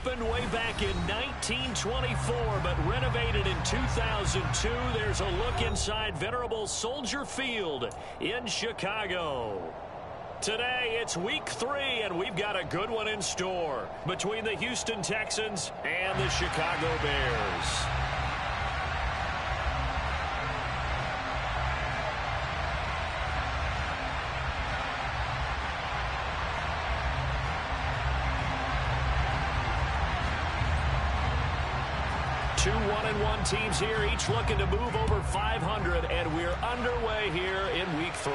opened way back in 1924, but renovated in 2002. There's a look inside venerable Soldier Field in Chicago. Today, it's week 3, and we've got a good one in store between the Houston Texans and the Chicago Bears. Two 1-1 teams here, each looking to move over 500, and we're underway here in week 3.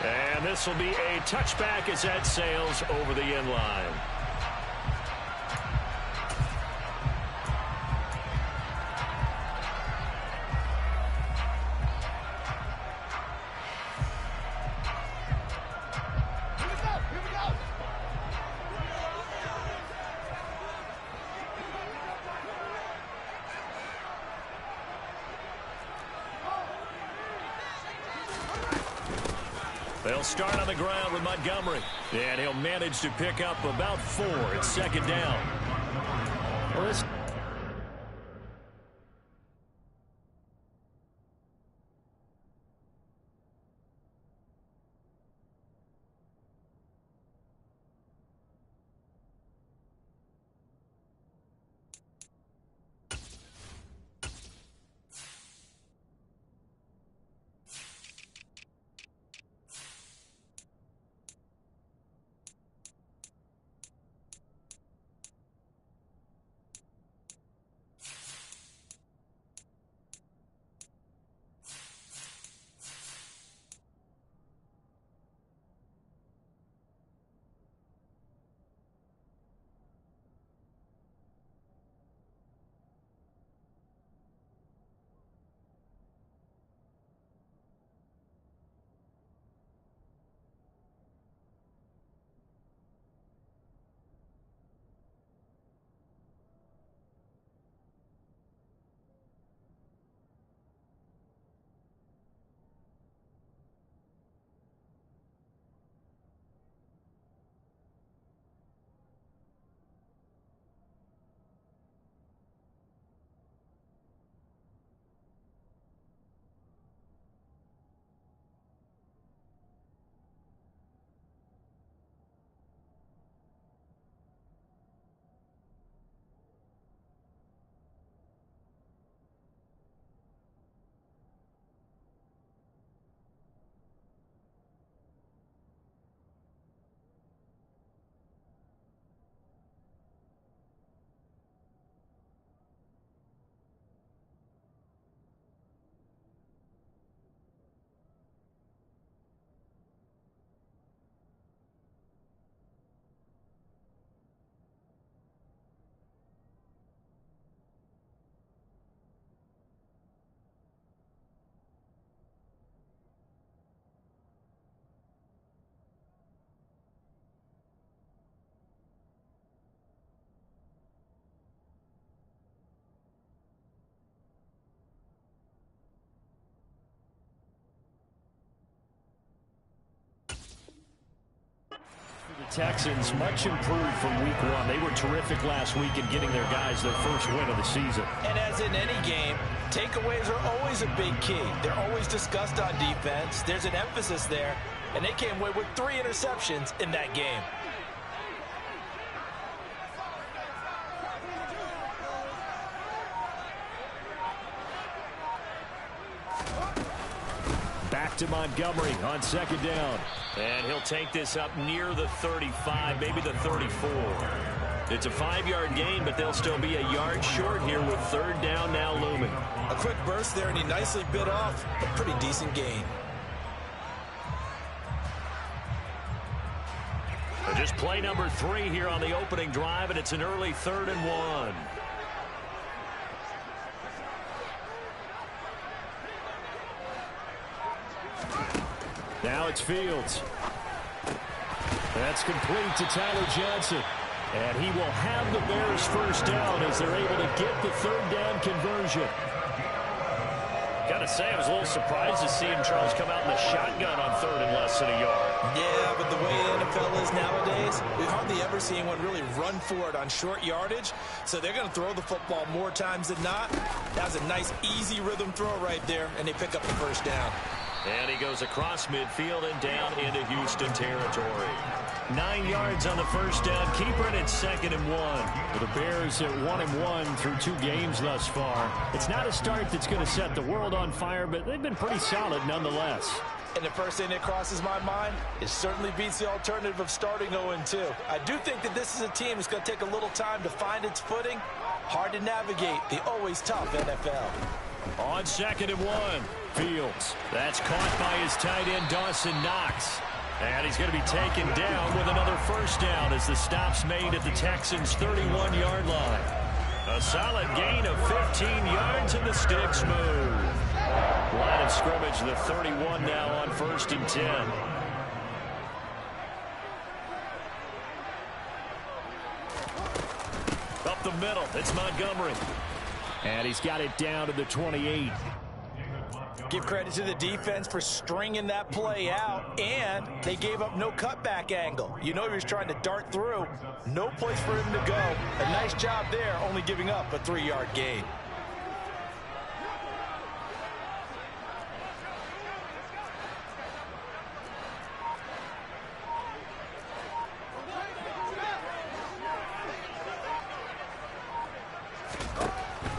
And this will be a touchback as that sails over the end line. They'll start on the ground with Montgomery. And he'll manage to pick up about 4. It's second down. Well, this Texans much improved from week 1. They were terrific last week in getting their guys their first win of the season. And as in any game, takeaways are always a big key. They're always discussed on defense. There's an emphasis there, and they came away with 3 interceptions in that game. Back to Montgomery on second down. And he'll take this up near the 35, maybe the 34. It's a 5-yard gain, but they'll still be a yard short here with third down now looming. A quick burst there, and he nicely bit off a pretty decent gain. Just play number 3 here on the opening drive, and it's an early 3rd and 1. Now it's Fields. That's complete to Tyler Johnson. And he will have the Bears first down as they're able to get the third down conversion. Got to say, I was a little surprised to see him, Charles, come out in the shotgun on third and less than a yard. Yeah, but the way the NFL is nowadays, we hardly ever see anyone really run for it on short yardage. So they're going to throw the football more times than not. That was a nice, easy rhythm throw right there, and they pick up the first down. And he goes across midfield and down into Houston territory. 9 yards on the first down. Keeper, and it's 2nd and 1. For the Bears at 1-1 through 2 games thus far. It's not a start that's going to set the world on fire, but they've been pretty solid nonetheless. And the first thing that crosses my mind is certainly beats the alternative of starting 0-2. I do think that this is a team that's going to take a little time to find its footing. Hard to navigate the always tough NFL. On 2nd and 1, Fields. That's caught by his tight end, Dawson Knox. And he's going to be taken down with another first down as the stop's made at the Texans' 31-yard line. A solid gain of 15 yards, and the sticks move. Line of scrimmage, the 31 now on 1st and 10. Up the middle, it's Montgomery. And he's got it down to the 28. Give credit to the defense for stringing that play out, and they gave up no cutback angle. You know he was trying to dart through. No place for him to go. A nice job there, only giving up a 3-yard gain.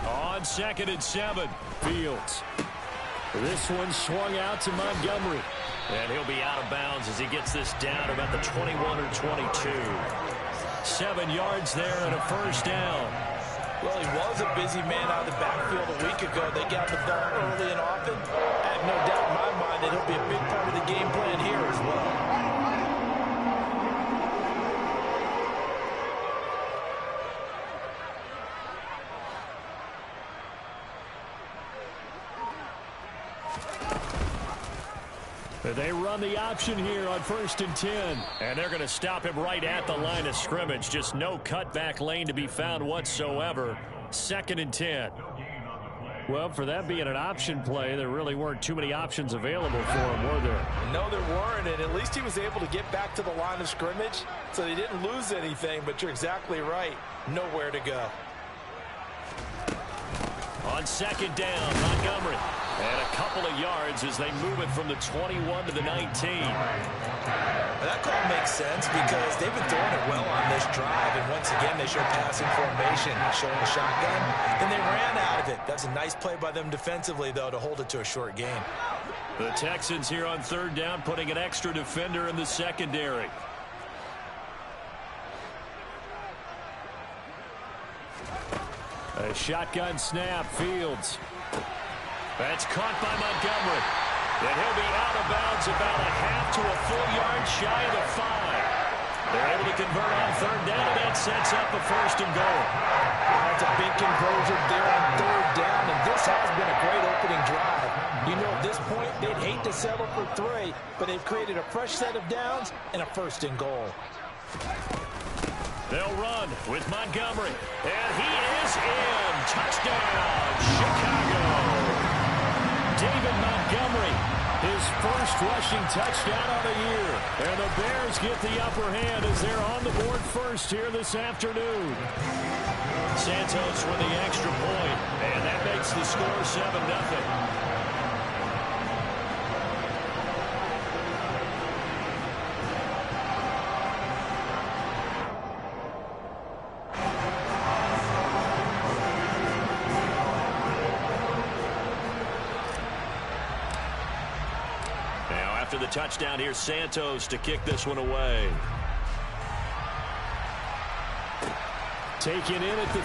On 2nd and 7, Fields. This one swung out to Montgomery. and he'll be out of bounds as he gets this down about the 21 or 22. 7 yards there and a first down. Well, he was a busy man out of the backfield a week ago. They got the ball early and often. I have no doubt in my mind that he'll be a big part of the game plan here as well. They run the option here on 1st and 10. And they're going to stop him right at the line of scrimmage. Just no cutback lane to be found whatsoever. 2nd and 10. Well, for that being an option play, there really weren't too many options available for him, were there? No, there weren't, and at least he was able to get back to the line of scrimmage, so they didn't lose anything, but you're exactly right. Nowhere to go. On 2nd down, Montgomery. And a couple of yards as they move it from the 21 to the 19. That call makes sense because they've been throwing it well on this drive, and once again they showed passing formation, showing the shotgun. Then they ran out of it. That's a nice play by them defensively, though, to hold it to a short gain. The Texans here on 3rd down, putting an extra defender in the secondary. A shotgun snap, Fields. That's caught by Montgomery. And he'll be out of bounds about a half to a full yard shy of the 5. They're able to convert on 3rd down, and that sets up a 1st and goal. That's a big conversion there on 3rd down, and this has been a great opening drive. You know, at this point, they'd hate to settle for 3, but they've created a fresh set of downs and a 1st and goal. They'll run with Montgomery, and he is in. Touchdown, Chicago. David Montgomery, his first rushing touchdown of the year. And the Bears get the upper hand as they're on the board first here this afternoon. Santos with the extra point, and that makes the score 7-0. After the touchdown, here's Santos to kick this one away. Taken in at the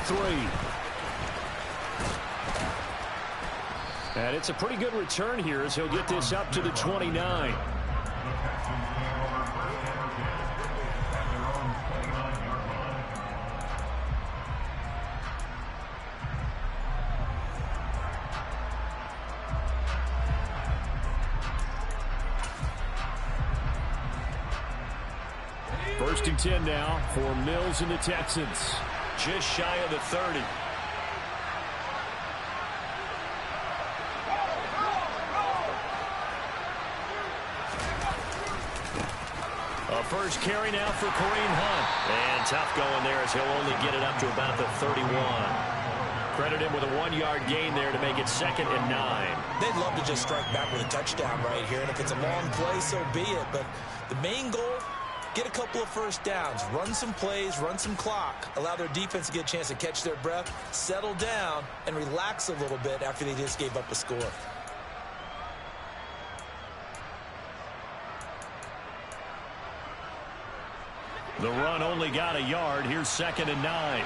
3. And it's a pretty good return here as he'll get this up to the 29. First and 10 now for Mills and the Texans. Just shy of the 30. first carry now for Kareem Hunt. And tough going there as he'll only get it up to about the 31. Credit him with a 1-yard gain there to make it 2nd and 9. They'd love to just strike back with a touchdown right here, and if it's a long play, so be it. But the main goal, get a couple of first downs, run some plays, run some clock, allow their defense to get a chance to catch their breath, settle down, and relax a little bit after they just gave up a score. The run only got a yard. Here's 2nd and 9.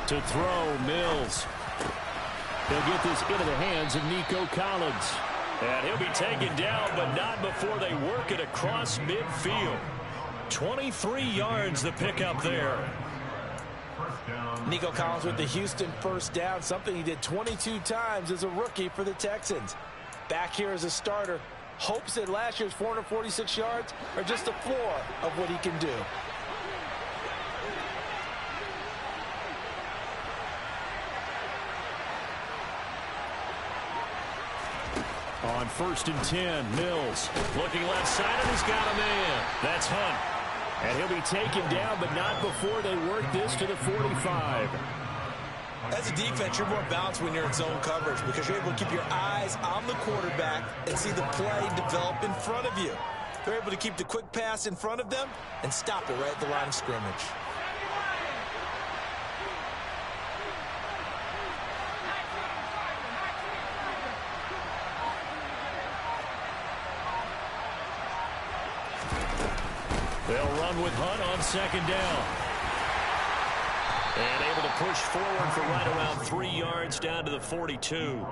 To throw, Mills. He'll get this into the hands of Nico Collins. And he'll be taken down, but not before they work it across midfield. 23 yards the pickup there. Nico Collins with the Houston first down, something he did 22 times as a rookie for the Texans. Back here as a starter, hopes that last year's 446 yards are just a floor of what he can do. On 1st and 10, Mills looking left side, and he's got a man. That's Hunt. And he'll be taken down, but not before they work this to the 45. As a defense, you're more balanced when you're in zone coverage because you're able to keep your eyes on the quarterback and see the play develop in front of you. They're able to keep the quick pass in front of them and stop it right at the line of scrimmage. They'll run with Hunt on 2nd down. And able to push forward for right around 3 yards down to the 42.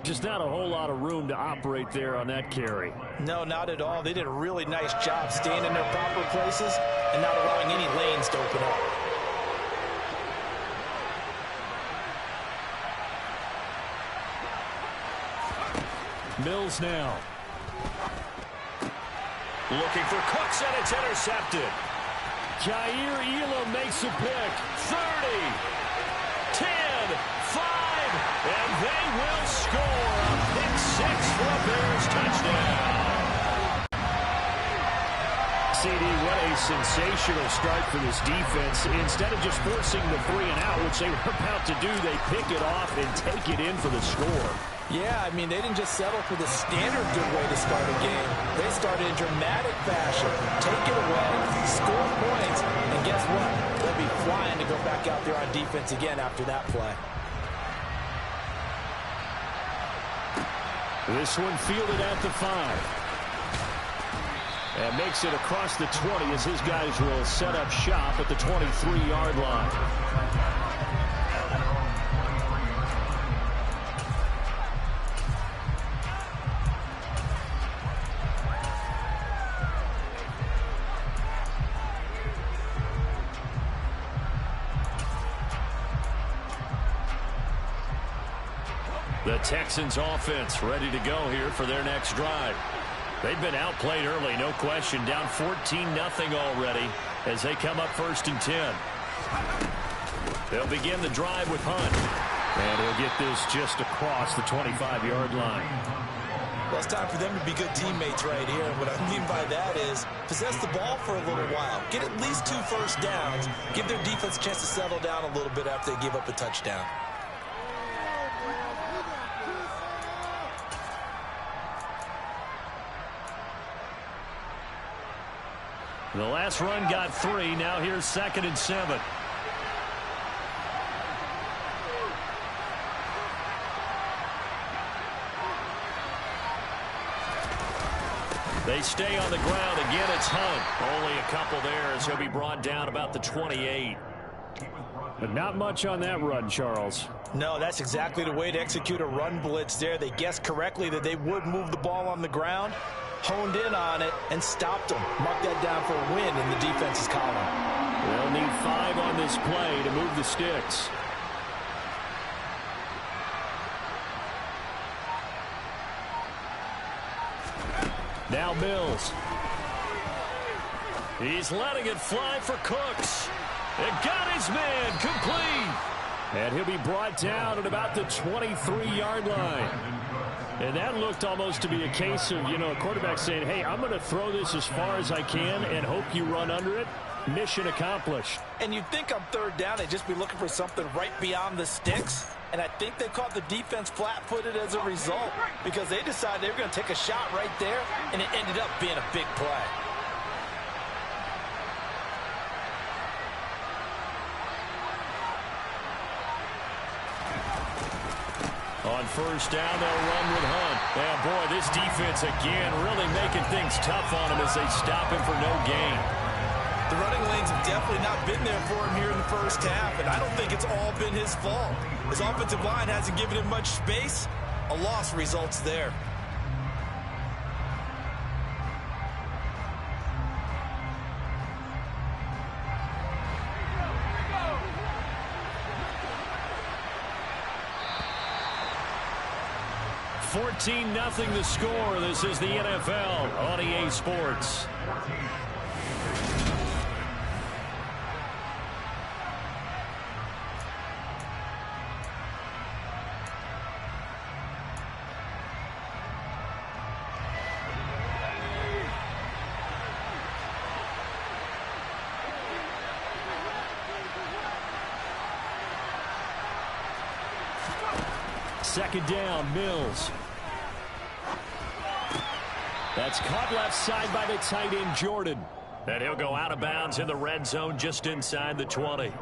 Just not a whole lot of room to operate there on that carry. No, not at all. They did a really nice job staying in their proper places and not allowing any lanes to open up. Mills now. Looking for Cooks, and it's intercepted. Jair Elam makes a pick. 30, 10, 5, and they will score. A pick 6 for a Bears touchdown. CD, what a sensational start for this defense. Instead of just forcing the 3 and out, which they were about to do, they pick it off and take it in for the score. Yeah, I mean, they didn't just settle for the standard good way to start a game. They started in dramatic fashion. Take it away, score points, and guess what? They'll be flying to go back out there on defense again after that play. This one fielded at the 5. And makes it across the 20 as his guys will set up shop at the 23-yard line. The Texans offense ready to go here for their next drive. They've been outplayed early, no question. Down 14-0 already as they come up 1st and 10. They'll begin the drive with Hunt. And he'll get this just across the 25-yard line. Well, it's time for them to be good teammates right here. What I mean by that is possess the ball for a little while. Get at least 2 first downs. Give their defense a chance to settle down a little bit after they give up a touchdown. The last run got 3. Now here's 2nd and 7. They stay on the ground. Again, it's Hunt. Only a couple there as he'll be brought down about the 28. But not much on that run, Charles. No, that's exactly the way to execute a run blitz there. They guessed correctly that they would move the ball on the ground, honed in on it, and stopped them. Mark that down for a win in the defense's column. They'll need 5 on this play to move the sticks. Now Mills. He's letting it fly for Cooks. It got his man complete. And he'll be brought down at about the 23-yard line. And that looked almost to be a case of, a quarterback saying, hey, I'm going to throw this as far as I can and hope you run under it. Mission accomplished. And you'd think on third down they'd just be looking for something right beyond the sticks. And I think they caught the defense flat-footed as a result because they decided they were going to take a shot right there, and it ended up being a big play. On first down, they'll run with Hunt. And, boy, this defense, again, really making things tough on him as they stop him for no gain. The running lanes have definitely not been there for him here in the first half, and I don't think it's all been his fault. His offensive line hasn't given him much space. A loss results there. $14-0 the score. This is the NFL on EA Sports. Second down, Mills. That's caught left side by the tight end, Jordan. And he'll go out of bounds in the red zone just inside the 20.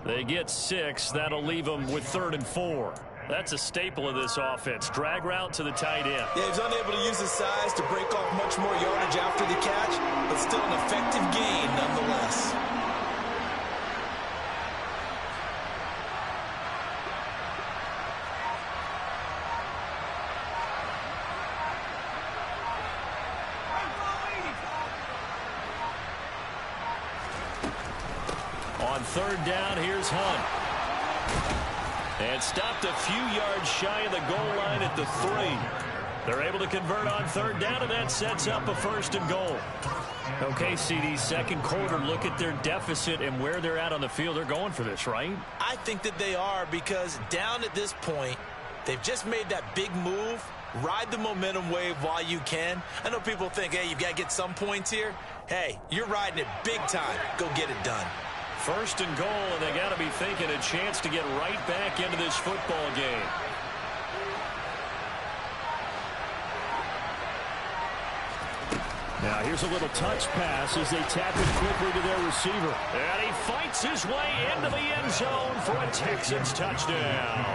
They get 6. That'll leave them with 3rd and 4. That's a staple of this offense. Drag route to the tight end. Yeah, he's unable to use his size to break off much more yardage after the catch, but still an effective gain nonetheless. On third down, here's Hunt. And stopped a few yards shy of the goal line at the 3. They're able to convert on third down, and that sets up a 1st and goal. Okay, CD, second quarter, look at their deficit and where they're at on the field. They're going for this, right? I think that they are, because down at this point, they've just made that big move. Ride the momentum wave while you can. I know people think, hey, you've got to get some points here. Hey, you're riding it big time. Go get it done. 1st and goal, and they got to be thinking a chance to get right back into this football game. Now here's a little touch pass as they tap it quickly to their receiver. And he fights his way into the end zone for a Texans touchdown.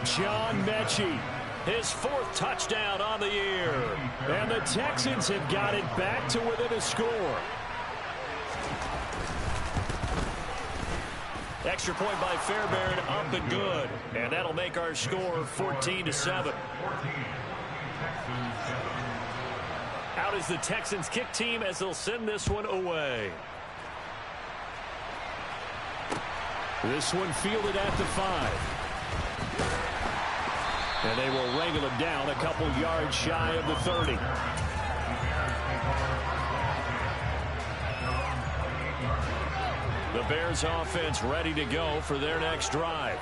John Mechie, his 4th touchdown on the year. And the Texans have got it back to within a score. Extra point by Fairbairn, up and good. And that'll make our score 14-7. Out is the Texans kick team as they'll send this one away. This one fielded at the 5. And they will wrangle it down a couple yards shy of the 30. The Bears offense ready to go for their next drive.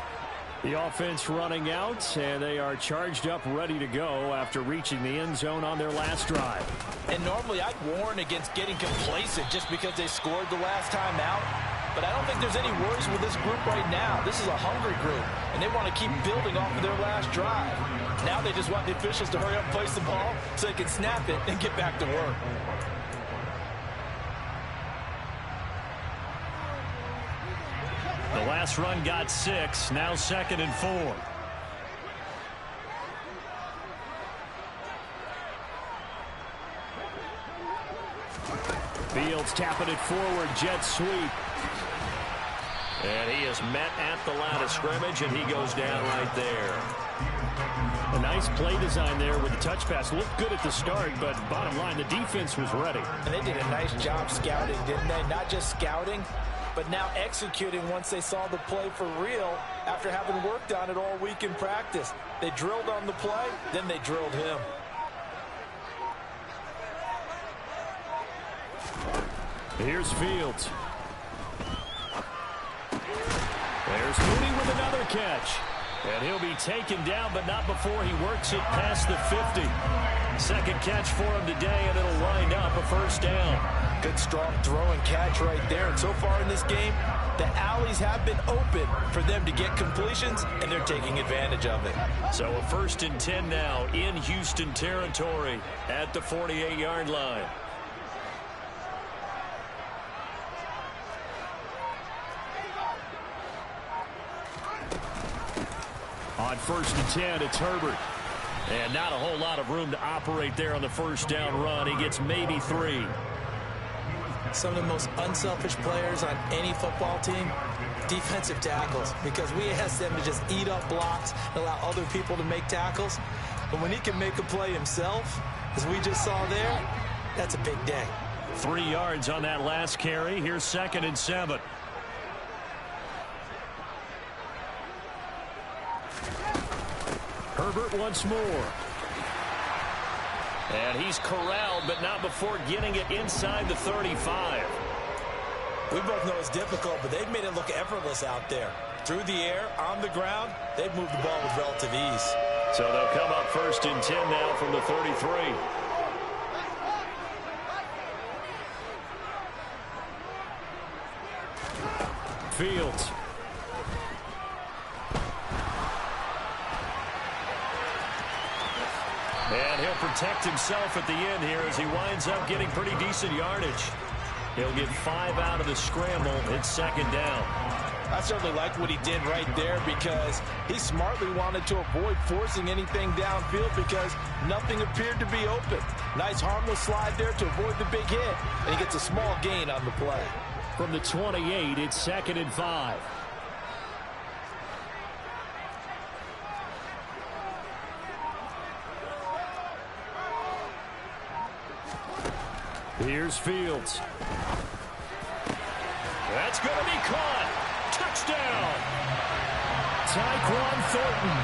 The offense running out, and they are charged up, ready to go after reaching the end zone on their last drive. And normally I'd warn against getting complacent just because they scored the last time out. But I don't think there's any worries with this group right now. This is a hungry group, and they want to keep building off of their last drive. Now they just want the officials to hurry up and place the ball so they can snap it and get back to work. The last run got 6, now 2nd and 4. Fields tapping it forward, jet sweep. And he is met at the line of scrimmage, and he goes down right there. A nice play design there with the touch pass. Looked good at the start, but bottom line, the defense was ready. And they did a nice job scouting, didn't they? Not just scouting, but now executing once they saw the play for real after having worked on it all week in practice. They drilled on the play, then they drilled him. Here's Fields. Here's Mooney with another catch. And he'll be taken down, but not before he works it past the 50. Second catch for him today, and it'll wind up a first down. Good, strong throw and catch right there. And so far in this game, the alleys have been open for them to get completions, and they're taking advantage of it. So a 1st and 10 now in Houston territory at the 48-yard line. On 1st and 10, it's Herbert. And not a whole lot of room to operate there on the first down run. He gets maybe 3. Some of the most unselfish players on any football team, defensive tackles, because we ask them to just eat up blocks and allow other people to make tackles. But when he can make a play himself, as we just saw there, that's a big day. 3 yards on that last carry. Here's 2nd and 7. Herbert once more. And he's corralled, but not before getting it inside the 35. We both know it's difficult, but they've made it look effortless out there. Through the air, on the ground, they've moved the ball with relative ease. So they'll come up 1st and 10 now from the 33. Fields. And he'll protect himself at the end here as he winds up getting pretty decent yardage. He'll get 5 out of the scramble. It's 2nd down. I certainly liked what he did right there because he smartly wanted to avoid forcing anything downfield because nothing appeared to be open. Nice harmless slide there to avoid the big hit, and he gets a small gain on the play. From the 28, it's 2nd and 5. Here's Fields. That's going to be caught. Touchdown. Tyquan Thornton.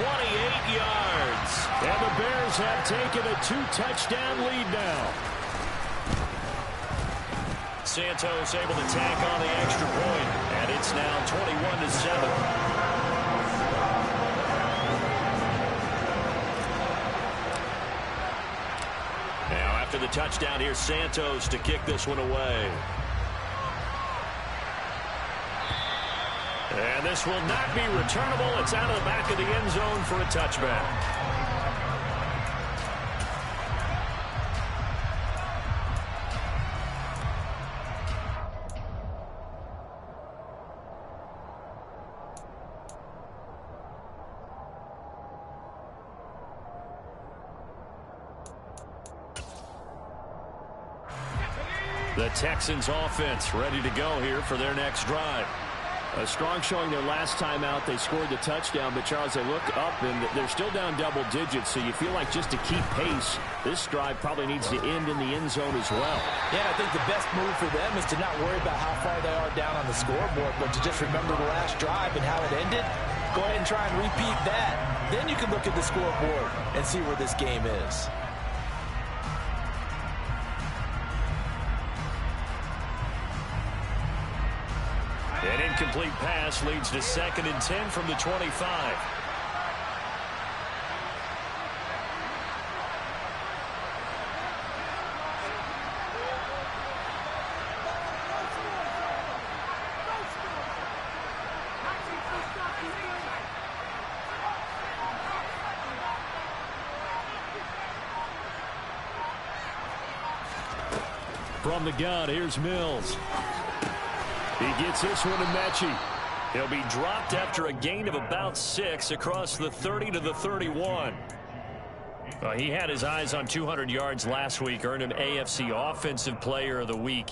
28 yards. And the Bears have taken a 2-touchdown lead now. Santos able to tack on the extra point, and it's now 21-7. After the touchdown, here's Santos to kick this one away. And this will not be returnable. It's out of the back of the end zone for a touchback. The Texans offense ready to go here for their next drive. A strong showing their last time out. They scored the touchdown, but Charles, they look up and they're still down double digits, so you feel like just to keep pace, this drive probably needs to end in the end zone as well. Yeah, I think the best move for them is to not worry about how far they are down on the scoreboard, but to just remember the last drive and how it ended. Go ahead and try and repeat that. Then you can look at the scoreboard and see where this game is. An incomplete pass leads to 2nd and 10 from the 25. From the gun, here's Mills. He gets this one to Mechie. He'll be dropped after a gain of about 6 across the 30 to the 31. He had his eyes on 200 yards last week, earned him AFC Offensive Player of the Week,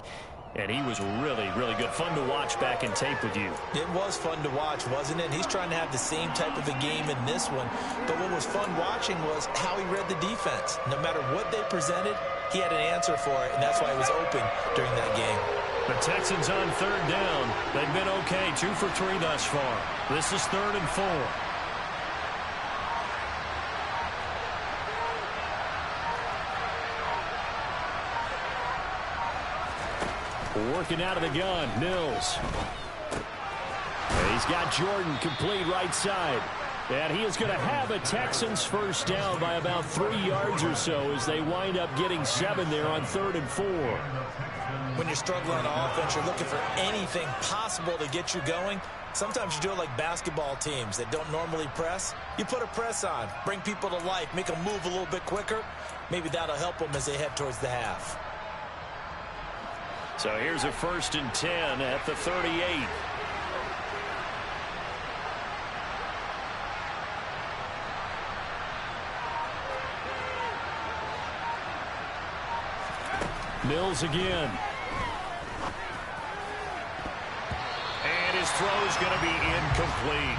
and he was really, really good. Fun to watch back in tape with you. It was fun to watch, wasn't it? He's trying to have the same type of a game in this one, but what was fun watching was how he read the defense. No matter what they presented, he had an answer for it, and that's why he was open during that game. The Texans on 3rd down. They've been okay, 2 for 3 thus far. This is 3rd and 4. Working out of the gun, Mills. He's got Jordan complete right side. And he is going to have a Texans first down by about 3 yards or so as they wind up getting 7 there on 3rd and 4. When you're struggling on offense, you're looking for anything possible to get you going. Sometimes you do it like basketball teams that don't normally press. You put a press on, bring people to life, make them move a little bit quicker. Maybe that'll help them as they head towards the half. So here's a 1st and 10 at the 38. Mills again. And his throw is going to be incomplete.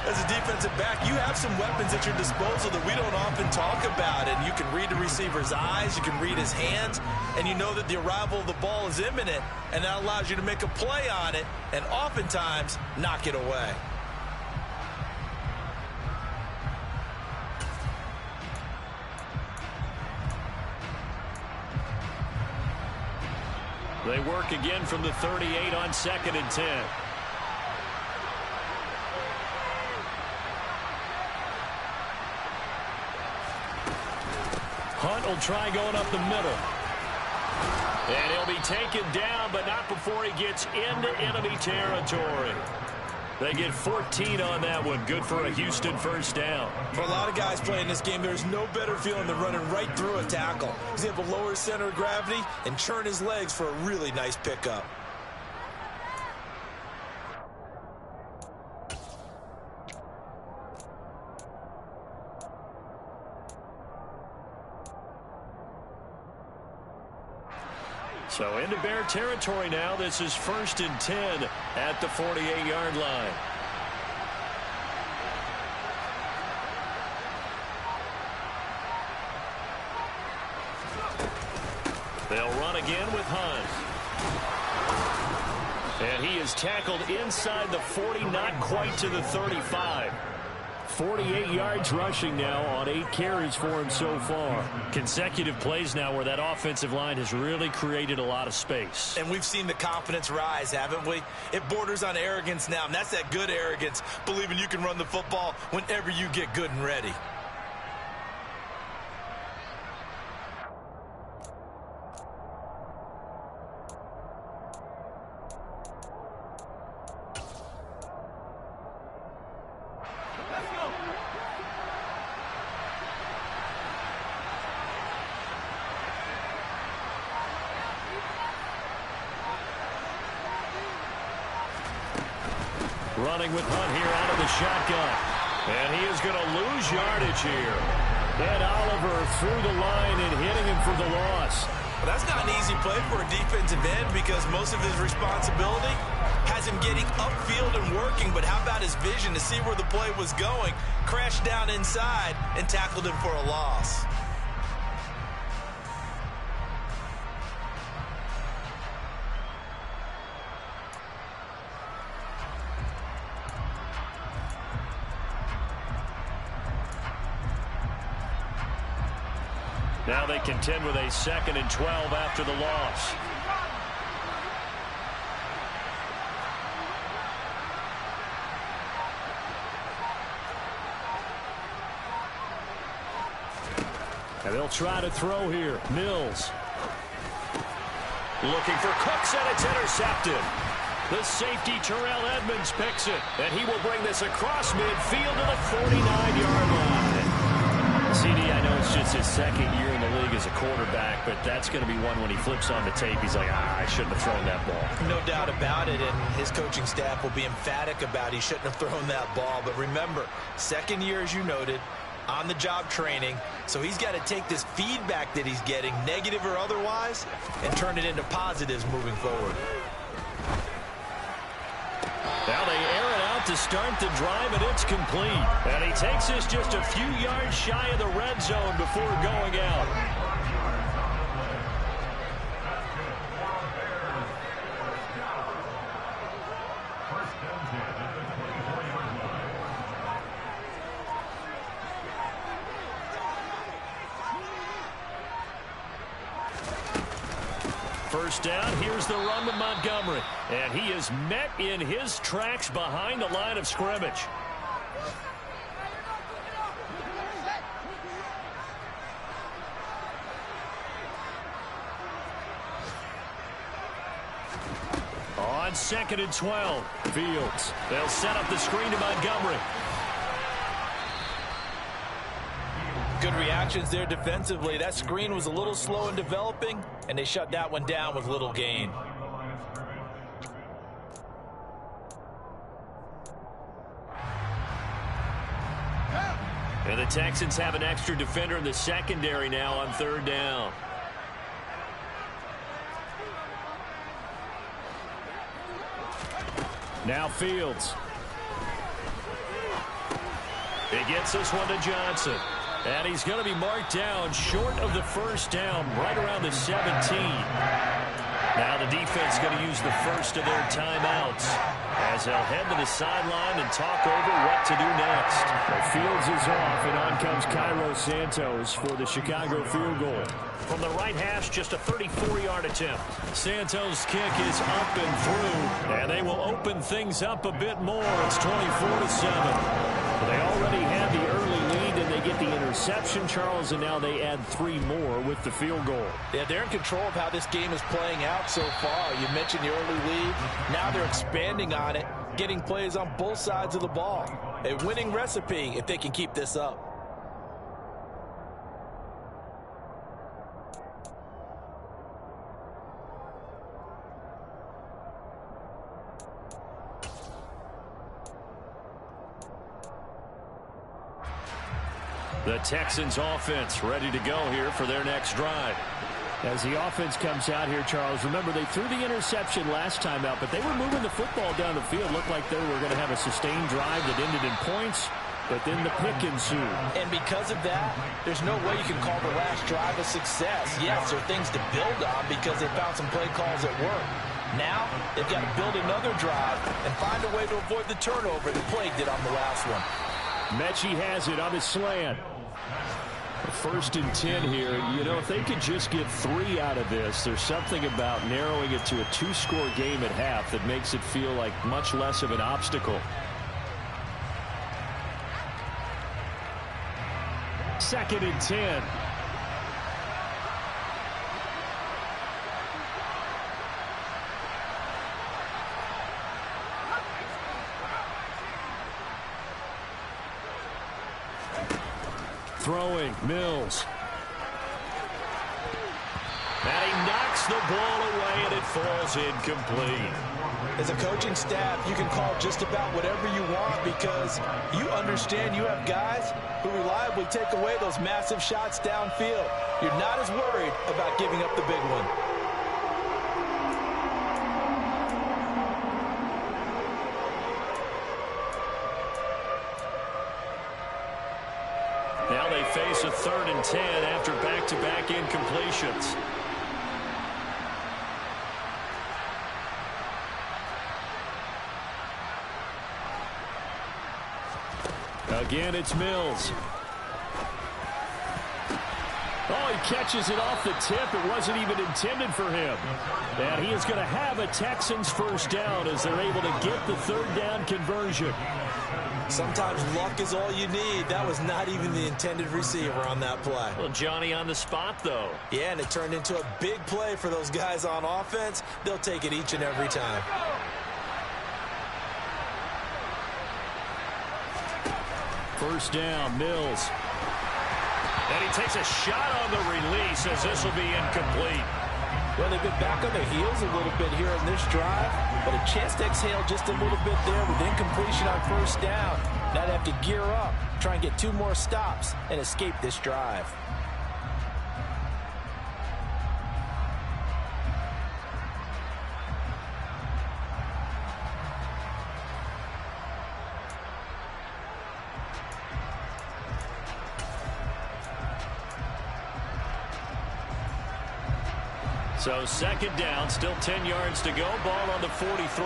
As a defensive back, you have some weapons at your disposal that we don't often talk about. And you can read the receiver's eyes, you can read his hands, and you know that the arrival of the ball is imminent, and that allows you to make a play on it and oftentimes knock it away. They work again from the 38 on 2nd and 10. Hunt will try going up the middle. And he'll be taken down, but not before he gets into enemy territory. They get 14 on that one. Good for a Houston first down. For a lot of guys playing this game, there's no better feeling than running right through a tackle. He's able to lower his center of gravity and churn his legs for a really nice pickup. So into Bear territory now. This is 1st and 10 at the 48-yard line. They'll run again with Hunt. And he is tackled inside the 40, not quite to the 35. 48 yards rushing now on 8 carries for him so far. Consecutive plays now where that offensive line has really created a lot of space. And we've seen the confidence rise, haven't we? It borders on arrogance now, and that's that good arrogance, believing you can run the football whenever you get good and ready. Running with Hunt here out of the shotgun. And he is going to lose yardage here. And Oliver through the line and hitting him for the loss. Well, that's not an easy play for a defensive end because most of his responsibility has him getting upfield and working. But how about his vision to see where the play was going? Crashed down inside and tackled him for a loss. Now they contend with a 2nd and 12 after the loss. And they'll try to throw here. Mills. Looking for Cooks, and it's intercepted. The safety, Terrell Edmonds, picks it. And he will bring this across midfield to the 49-yard line. CD, I know it's just his 2nd year in the league as a quarterback, but that's going to be one when he flips on the tape. He's like, I shouldn't have thrown that ball. No doubt about it, and his coaching staff will be emphatic about he shouldn't have thrown that ball. But remember, 2nd year, as you noted, on-the-job training, so he's got to take this feedback that he's getting, negative or otherwise, and turn it into positives moving forward. Now they air it out to start the drive, and it's complete. And he takes this just a few yards shy of the red zone before going out. first down. Here's the run to Montgomery. And he is met in his tracks behind the line of scrimmage. On 2nd and 12, Fields. They'll set up the screen to Montgomery. Good reactions there defensively. That screen was a little slow in developing, and they shut that one down with little gain. And the Texans have an extra defender in the secondary now on 3rd down. Now Fields. He gets this one to Johnson. And he's going to be marked down short of the first down, right around the 17. Now the defense going to use the first of their timeouts as they'll head to the sideline and talk over what to do next. Well, Fields is off, and on comes Cairo Santos for the Chicago field goal. From the right hash, just a 34-yard attempt. Santos' kick is up and through, and they will open things up a bit more. It's 24-7. Well, they already had the early lead, and they get the interception, Charles, and now they add 3 more with the field goal. Yeah, they're in control of how this game is playing out so far. You mentioned the early lead. Now they're expanding on it, getting plays on both sides of the ball. A winning recipe if they can keep this up. The Texans offense ready to go here for their next drive. As the offense comes out here, Charles, remember they threw the interception last time out, but they were moving the football down the field. Looked like they were going to have a sustained drive that ended in points, but then the pick ensued. And because of that, there's no way you can call the last drive a success. Yes, there are things to build on because they found some play calls that work. Now, they've got to build another drive and find a way to avoid the turnover that plagued it on the last one. Mechie has it on the slant. 1st and 10 here. You know, if they could just get 3 out of this, there's something about narrowing it to a 2-score game at half that makes it feel like much less of an obstacle. 2nd and 10. Throwing, Mills. And he knocks the ball away, and it falls incomplete. As a coaching staff, you can call just about whatever you want because you understand you have guys who reliably take away those massive shots downfield. You're not as worried about giving up the big one. Now they face a 3rd and 10 after back-to-back incompletions. Again, it's Mills. Oh, he catches it off the tip. It wasn't even intended for him. And he is going to have a Texans first down as they're able to get the 3rd down conversion. Sometimes luck is all you need. That was not even the intended receiver on that play. Well, Johnny on the spot, though. Yeah, and it turned into a big play for those guys on offense. They'll take it each and every time. First down, Mills. And he takes a shot on the release as this will be incomplete. Well, they've been back on their heels a little bit here in this drive, but a chance to exhale just a little bit there with incompletion on first down. Now they have to gear up, try and get 2 more stops, and escape this drive. So 2nd down, still 10 yards to go. Ball on the 43.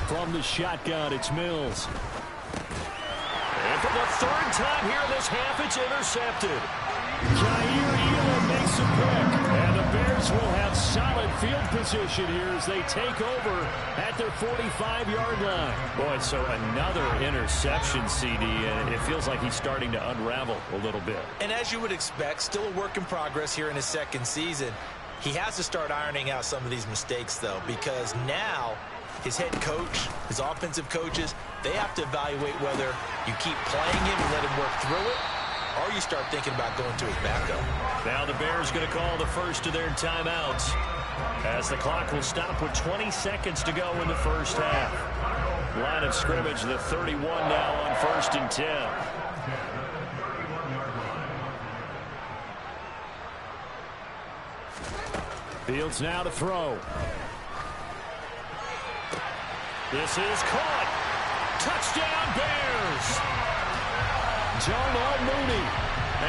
From the shotgun, it's Mills. And from the third time here in this half, it's intercepted. Jair Elam makes a pick, and the Bears will have solid field position here as they take over at their 45-yard line. Boy, so another interception, CD, and it feels like he's starting to unravel a little bit. And as you would expect, still a work in progress here in his second season. He has to start ironing out some of these mistakes, though, because now his head coach, his offensive coaches, they have to evaluate whether you keep playing him and let him work through it, or you start thinking about going to his backup. Now the Bears going to call the first of their timeouts as the clock will stop with 20 seconds to go in the first half. Line of scrimmage, the 31 now on 1st and 10. Fields now to throw. This is caught. Touchdown, Bears. Darnell Mooney.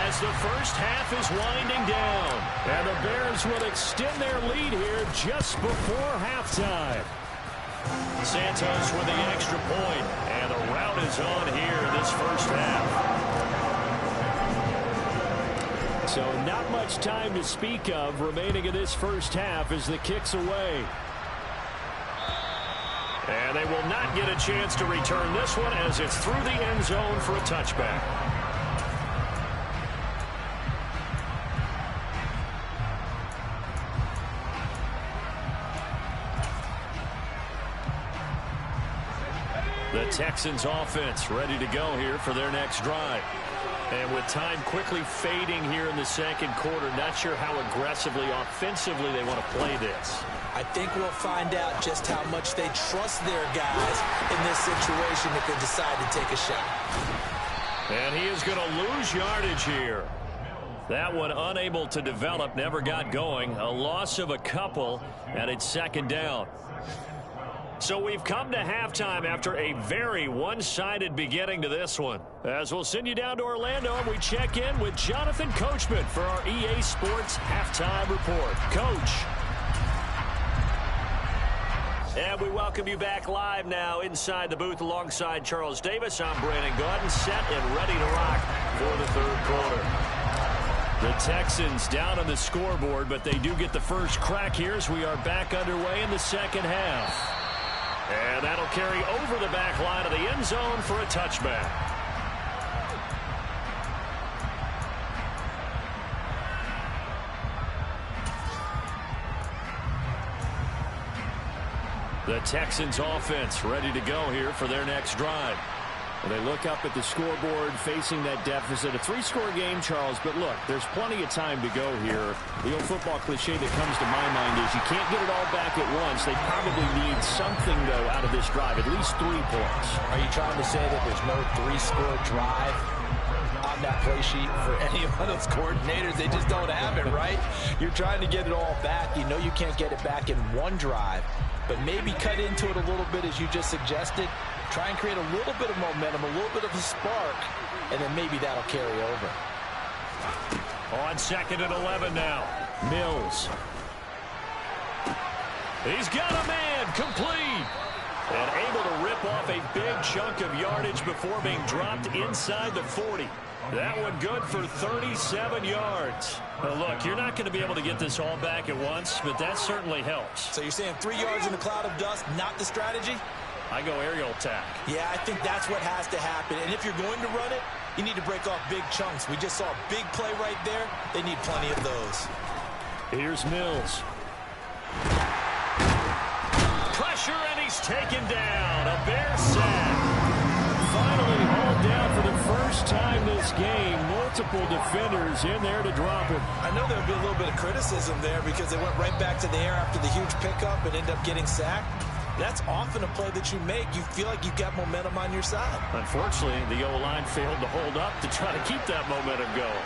As the first half is winding down. And the Bears will extend their lead here just before halftime. Santos with the extra point, and the rout is on here this first half. So not much time to speak of remaining in this first half as the kick's away. And they will not get a chance to return this one as it's through the end zone for a touchback. The Texans offense ready to go here for their next drive. And with time quickly fading here in the second quarter, not sure how aggressively, offensively they want to play this. I think we'll find out just how much they trust their guys in this situation if they decide to take a shot. And he is going to lose yardage here. That one unable to develop, never got going. A loss of a couple, and it's second down. So we've come to halftime after a very one-sided beginning to this one. As we'll send you down to Orlando, and we check in with Jonathan Coachman for our EA Sports Halftime Report. Coach. And we welcome you back live now inside the booth alongside Charles Davis. I'm Brandon Gaudin, set and ready to rock for the third quarter. The Texans down on the scoreboard, but they do get the first crack here as we are back underway in the second half. And that'll carry over the back line of the end zone for a touchback. The Texans offense ready to go here for their next drive. And they look up at the scoreboard facing that deficit. A three-score game, Charles, but look, there's plenty of time to go here. The old football cliche that comes to my mind is you can't get it all back at once. They probably need something, though, out of this drive, at least 3 points. Are you trying to say that there's no three-score drive on that play sheet for any of those coordinators? They just don't have it, right? You're trying to get it all back. You know you can't get it back in one drive, but maybe cut into it a little bit as you just suggested. Try and create a little bit of momentum, a little bit of a spark, and then maybe that'll carry over. On 2nd and 11 now. Mills. He's got a man, complete. And able to rip off a big chunk of yardage before being dropped inside the 40. That one good for 37 yards. Well, look, you're not going to be able to get this all back at once, but that certainly helps. So you're saying 3 yards in a cloud of dust, not the strategy? I go aerial attack. Yeah, I think that's what has to happen. And if you're going to run it, you need to break off big chunks. We just saw a big play right there. They need plenty of those. Here's Mills. Pressure, and he's taken down. A Bear sack. Finally hauled down for the first time this game. Multiple defenders in there to drop him. I know there'll be a little bit of criticism there because they went right back to the air after the huge pickup and ended up getting sacked. That's often a play that you make. You feel like you've got momentum on your side. Unfortunately, the O-line failed to hold up to try to keep that momentum going.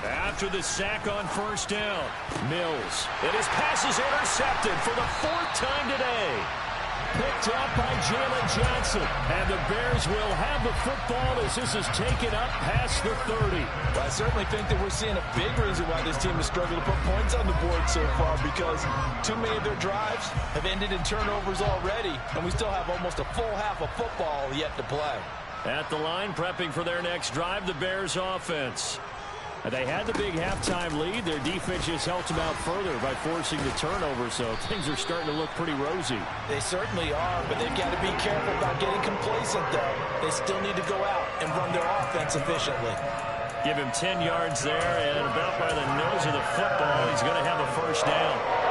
After the sack on first down, Mills. And his pass is intercepted for the 4th time today. Picked up by Jalen Johnson. And the Bears will have the football as this is taken up past the 30. Well, I certainly think that we're seeing a big reason why this team has struggled to put points on the board so far, because too many of their drives have ended in turnovers already, and we still have almost a full half of football yet to play. At the line, prepping for their next drive, the Bears offense. They had the big halftime lead. Their defense just helped them out further by forcing the turnover, so things are starting to look pretty rosy. They certainly are, but they've got to be careful about getting complacent, though. They still need to go out and run their offense efficiently. Give him 10 yards there, and about by the nose of the football, he's going to have a first down.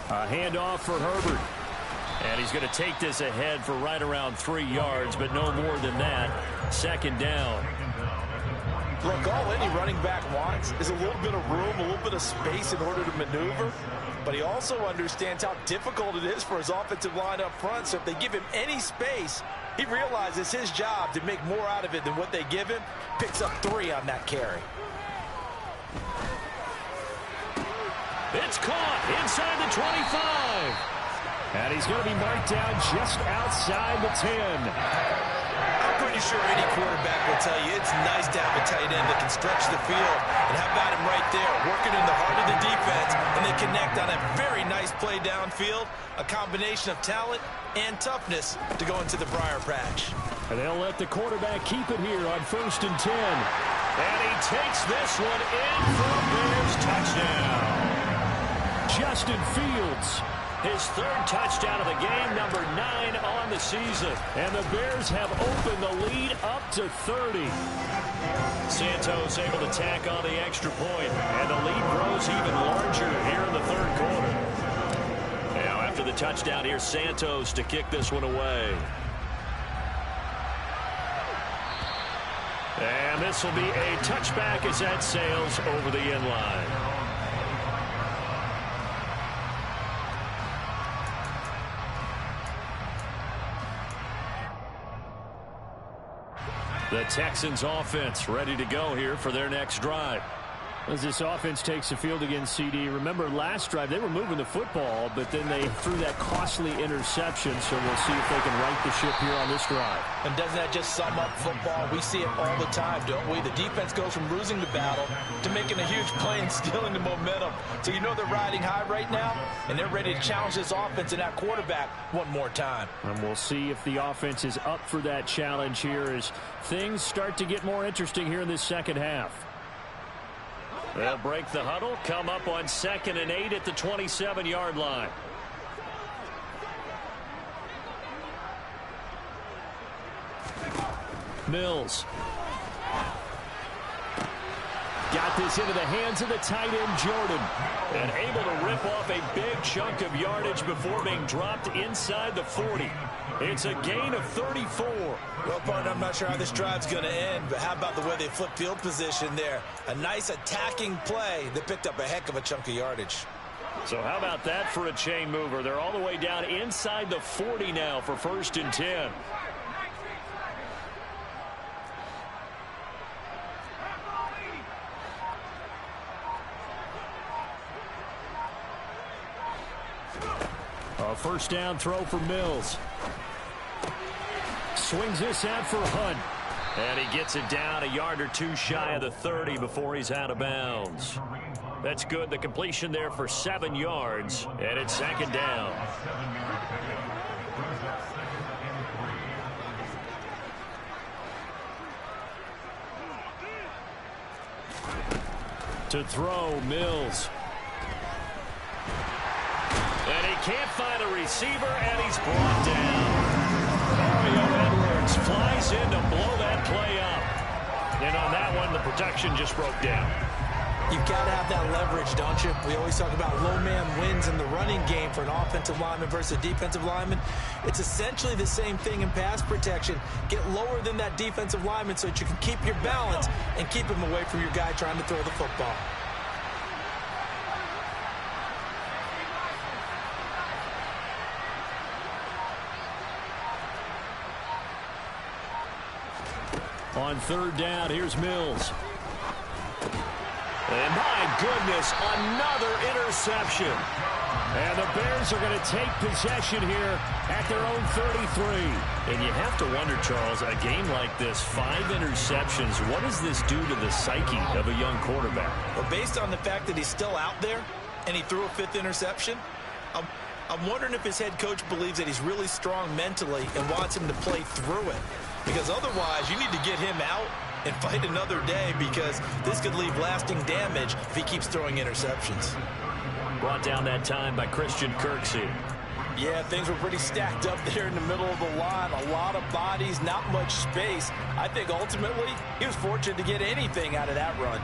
A handoff for Herbert. And he's going to take this ahead for right around 3 yards, but no more than that. Second down. Look, all any running back wants is a little bit of room, a little bit of space in order to maneuver. But he also understands how difficult it is for his offensive line up front. So if they give him any space, he realizes his job to make more out of it than what they give him. Picks up 3 on that carry. It's caught inside the 25. And he's going to be marked down just outside the 10. I'm pretty sure any quarterback will tell you it's nice to have a tight end that can stretch the field. And how about him right there, working in the heart of the defense, and they connect on a very nice play downfield, a combination of talent and toughness to go into the briar patch. And they'll let the quarterback keep it here on 1st and 10. And he takes this one in for a Bears touchdown. Justin Fields. His 3rd touchdown of the game, number 9 on the season. And the Bears have opened the lead up to 30. Santos able to tack on the extra point, and the lead grows even larger here in the 3rd quarter. Now, after the touchdown, here's Santos to kick this one away. And this will be a touchback as that sails over the end line. The Texans offense ready to go here for their next drive. As this offense takes the field against CD, remember last drive they were moving the football, but then they threw that costly interception, so we'll see if they can right the ship here on this drive. And doesn't that just sum up football? We see it all the time, don't we? The defense goes from losing the battle to making a huge play and stealing the momentum. So you know they're riding high right now, and they're ready to challenge this offense and that quarterback one more time. And we'll see if the offense is up for that challenge here as things start to get more interesting here in this second half. They'll break the huddle, come up on 2nd and 8 at the 27-yard line. Mills. Got this into the hands of the tight end, Jordan. And able to rip off a big chunk of yardage before being dropped inside the 40. It's a gain of 34. Well, partner, I'm not sure how this drive's going to end, but how about the way they flip field position there? A nice attacking play that picked up a heck of a chunk of yardage. So how about that for a chain mover? They're all the way down inside the 40 now for 1st and 10. A first down throw for Mills. Swings this out for Hunt. And he gets it down a yard or 2 shy of the 30 before he's out of bounds. That's good. The completion there for 7 yards. And it's 2nd down. To throw, Mills. And he can't find a receiver, and he's brought down. Mario Edwards flies in to blow that play up. And on that one, the protection just broke down. You've got to have that leverage, don't you? We always talk about low man wins in the running game for an offensive lineman versus a defensive lineman. It's essentially the same thing in pass protection. Get lower than that defensive lineman so that you can keep your balance and keep him away from your guy trying to throw the football. On third down, here's Mills. And my goodness, another interception. And the Bears are going to take possession here at their own 33. And you have to wonder, Charles, a game like this, 5 interceptions, what does this do to the psyche of a young quarterback? Well, based on the fact that he's still out there and he threw a 5th interception, I'm wondering if his head coach believes that he's really strong mentally and wants him to play through it. Because otherwise, you need to get him out and fight another day, because this could leave lasting damage if he keeps throwing interceptions. Brought down that time by Christian Kirksey. Yeah, things were pretty stacked up there in the middle of the line. A lot of bodies, not much space. I think ultimately he was fortunate to get anything out of that run.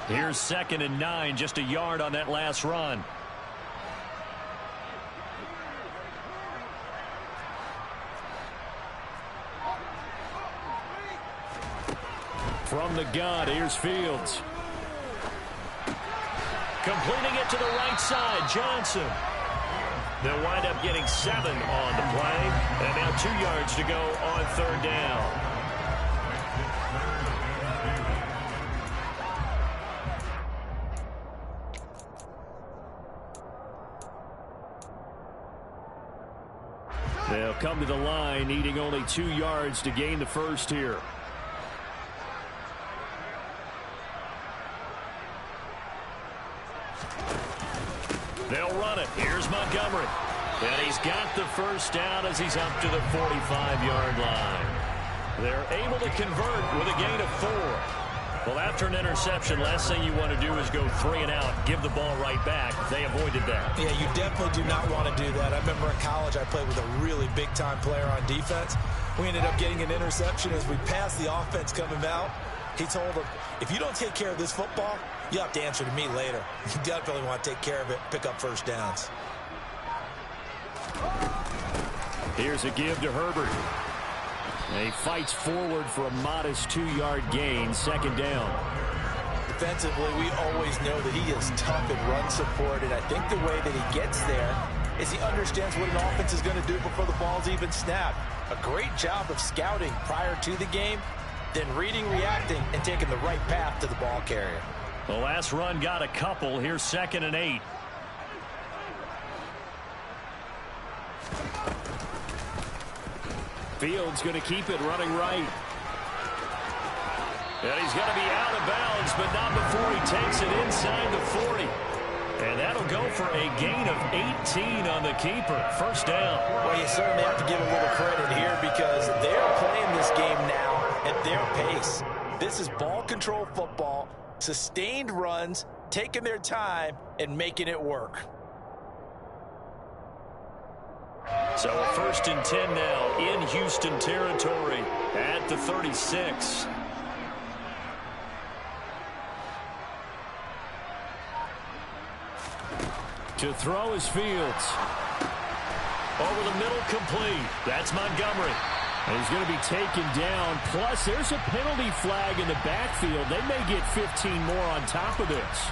Here's 2nd and 9, just a yard on that last run. From the gun, here's Fields. Completing it to the right side, Johnson. They'll wind up getting 7 on the play. And now 2 yards to go on third down. They'll come to the line, needing only 2 yards to gain the first here. They'll run it. Here's Montgomery. And he's got the first down as he's up to the 45-yard line. They're able to convert with a gain of 4. Well, after an interception, last thing you want to do is go 3 and out, give the ball right back. They avoided that. Yeah, you definitely do not want to do that. I remember in college I played with a really big-time player on defense. We ended up getting an interception as we passed the offense coming out. He told him, if you don't take care of this football, you have to answer to me later. You definitely want to take care of it, pick up first downs. Here's a give to Herbert. And he fights forward for a modest 2-yard gain, 2nd down. Defensively, we always know that he is tough in run support, and I think the way that he gets there is he understands what an offense is going to do before the ball's even snapped. A great job of scouting prior to the game, then reading, reacting, and taking the right path to the ball carrier. The last run got a couple. Here's 2nd and 8. Fields going to keep it running right. And he's going to be out of bounds, but not before he takes it inside the 40. And that'll go for a gain of 18 on the keeper. First down. Well, you certainly have to give a little credit here because they're playing this game now at their pace. This is ball control football, sustained runs, taking their time, and making it work. So a 1st and 10 now in Houston territory at the 36. To throw is Fields. Over the middle, complete. That's Montgomery. And he's going to be taken down. Plus, there's a penalty flag in the backfield. They may get 15 more on top of this.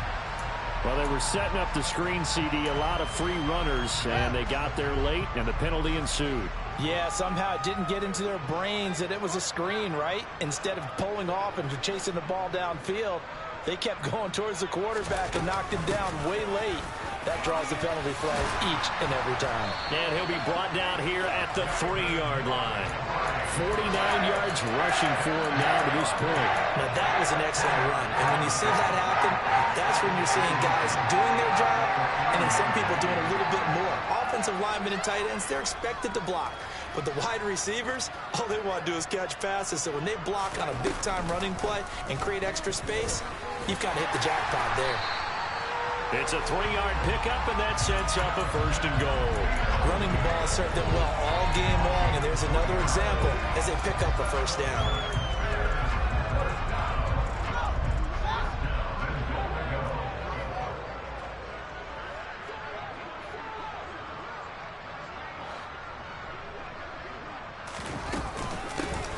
Well, they were setting up the screen, CD, a lot of free runners, and they got there late, and the penalty ensued. Yeah, somehow it didn't get into their brains that it was a screen, right? Instead of pulling off and chasing the ball downfield, they kept going towards the quarterback and knocked him down way late. That draws the penalty flag each and every time. And he'll be brought down here at the 3-yard line. 49 yards rushing for him now to this point. Now, that was an excellent run. And when you see that happen, that's when you're seeing guys doing their job and then some people doing a little bit more. Offensive linemen and tight ends, they're expected to block. But the wide receivers, all they want to do is catch passes. So when they block on a big-time running play and create extra space, you've kind of hit the jackpot there. It's a 3-yard pickup, and that sets up a 1st and goal. Running the ball served them well all game long, and there's another example as they pick up a 1st down.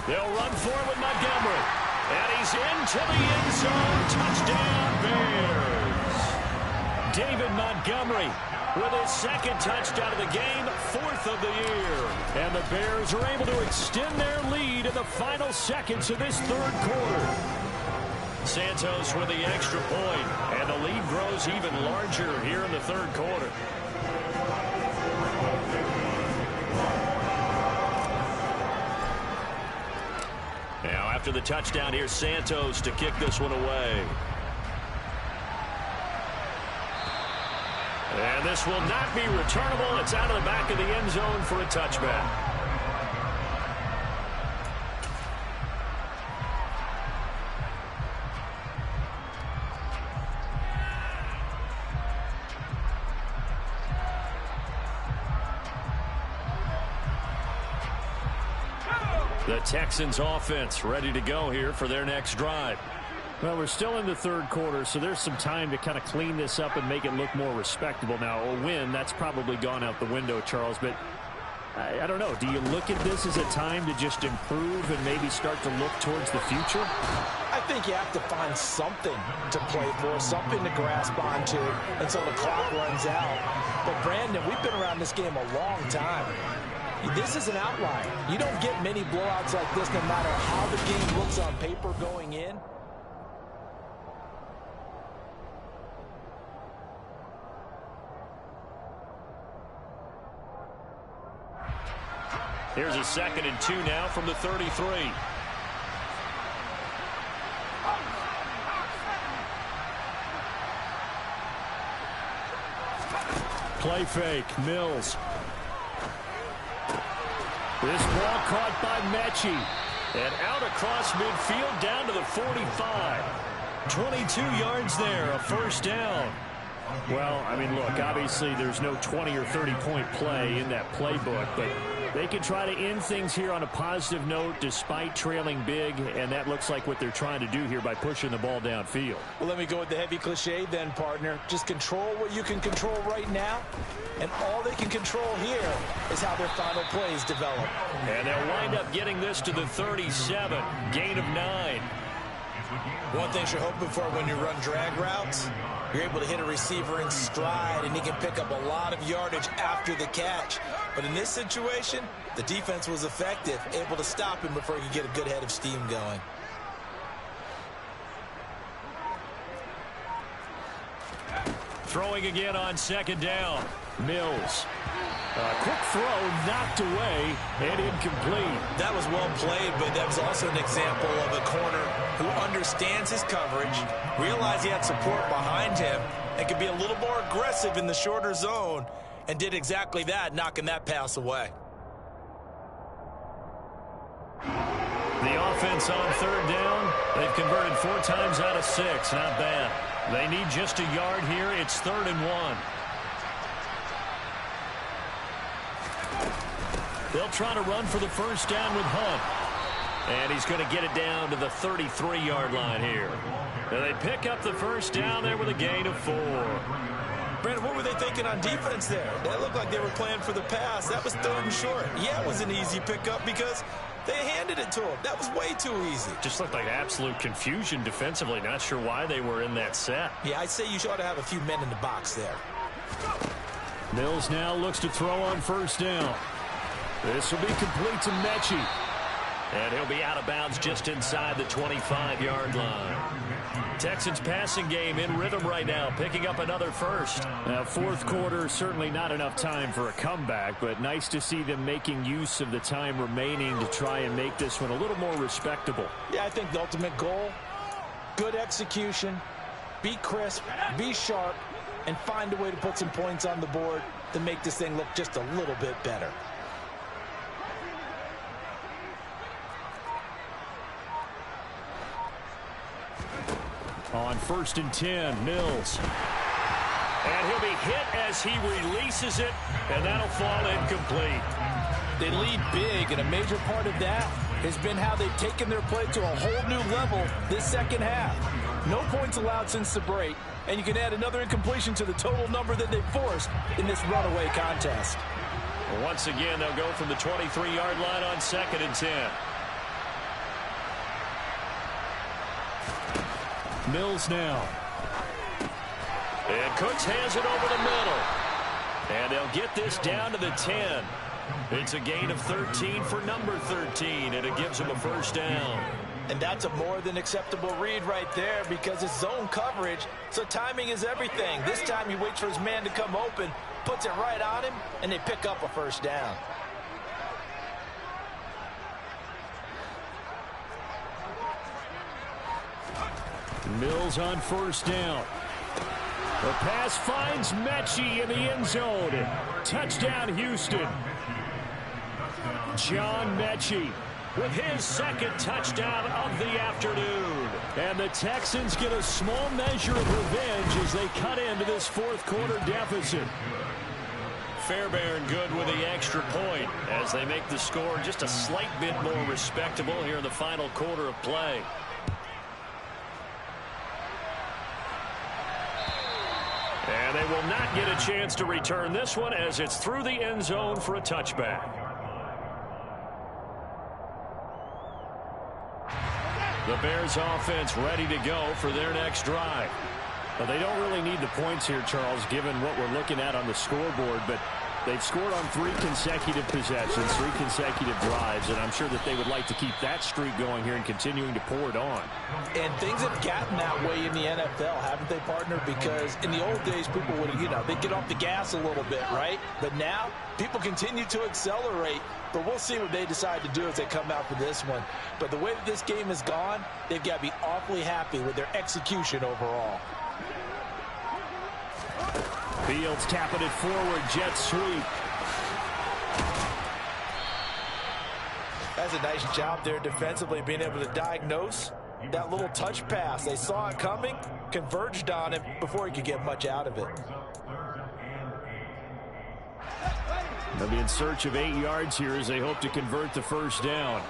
They'll run for it with Montgomery. And he's into the end zone. Touchdown, Bears. David Montgomery with his second touchdown of the game, 4th of the year. And the Bears are able to extend their lead in the final seconds of this third quarter. Santos with the extra point, and the lead grows even larger here in the third quarter. Now after the touchdown, here's Santos to kick this one away. And this will not be returnable. It's out of the back of the end zone for a touchback. The Texans offense ready to go here for their next drive. Well, we're still in the third quarter, so there's some time to kind of clean this up and make it look more respectable. Now, a win, that's probably gone out the window, Charles, but I don't know. Do you look at this as a time to just improve and maybe start to look towards the future? I think you have to find something to play for, something to grasp onto until the clock runs out. But, Brandon, we've been around this game a long time. This is an outlier. You don't get many blowouts like this no matter how the game looks on paper going in. Here's a 2nd and 2 now from the 33. Play fake, Mills. This ball caught by Mechie. And out across midfield down to the 45. 22 yards there, a first down. Well, I mean, look, obviously there's no 20 or 30-point play in that playbook, but they can try to end things here on a positive note despite trailing big, and that looks like what they're trying to do here by pushing the ball downfield. Well, let me go with the heavy cliche then, partner. Just control what you can control right now, and all they can control here is how their final plays develop. And they'll wind up getting this to the 37, gain of 9. One thing you're hoping for when you run drag routes, you're able to hit a receiver in stride, and he can pick up a lot of yardage after the catch. But in this situation, the defense was effective, able to stop him before he could get a good head of steam going. Throwing again on 2nd down. Mills. Quick throw, knocked away, and incomplete. That was well played, but that was also an example of a corner who understands his coverage, realized he had support behind him, and could be a little more aggressive in the shorter zone, and did exactly that, knocking that pass away. The offense on 3rd down, they've converted 4 times out of 6. Not bad. They need just a yard here. It's 3rd and 1. They'll try to run for the first down with Hunt. And he's going to get it down to the 33-yard line here. And they pick up the first down there with a gain of 4. Brandon, what were they thinking on defense there? That looked like they were playing for the pass. That was 3rd and short. Yeah, it was an easy pickup because they handed it to him. That was way too easy. Just looked like absolute confusion defensively. Not sure why they were in that set. Yeah, I'd say you ought to have a few men in the box there. Mills now looks to throw on first down. This will be complete to Mechie. And he'll be out of bounds just inside the 25-yard line. Texans passing game in rhythm right now, picking up another first. Now, fourth quarter, certainly not enough time for a comeback, but nice to see them making use of the time remaining to try and make this one a little more respectable. Yeah, I think the ultimate goal, good execution, be crisp, be sharp, and find a way to put some points on the board to make this thing look just a little bit better. On 1st and 10, Mills. And he'll be hit as he releases it, and that'll fall incomplete. They lead big, and a major part of that has been how they've taken their play to a whole new level this second half. No points allowed since the break, and you can add another incompletion to the total number that they've forced in this runaway contest. Once again, they'll go from the 23-yard line on 2nd and 10. Mills now. And Cooks has it over the middle. And they'll get this down to the 10. It's a gain of 13 for number 13, and it gives them a first down. And that's a more than acceptable read right there because it's zone coverage, so timing is everything. This time he waits for his man to come open, puts it right on him, and they pick up a first down. Mills on first down. The pass finds Mechie in the end zone. Touchdown, Houston. John Mechie with his second touchdown of the afternoon. And the Texans get a small measure of revenge as they cut into this fourth quarter deficit. Fairbairn good with the extra point as they make the score just a slight bit more respectable here in the final quarter of play. And they will not get a chance to return this one as it's through the end zone for a touchback. The Bears offense ready to go for their next drive. Well, they don't really need the points here, Charles, given what we're looking at on the scoreboard, but they've scored on 3 consecutive possessions, 3 consecutive drives, and I'm sure that they would like to keep that streak going here and continuing to pour it on. And things have gotten that way in the NFL, haven't they, partner? Because in the old days, people would, they'd get off the gas a little bit, right? But now, people continue to accelerate. But we'll see what they decide to do as they come out for this one. But the way that this game has gone, they've got to be awfully happy with their execution overall. Fields tapping it forward, jet sweep. That's a nice job there defensively, being able to diagnose that little touch pass. They saw it coming, converged on him before he could get much out of it. They'll be in search of 8 yards here as they hope to convert the first down.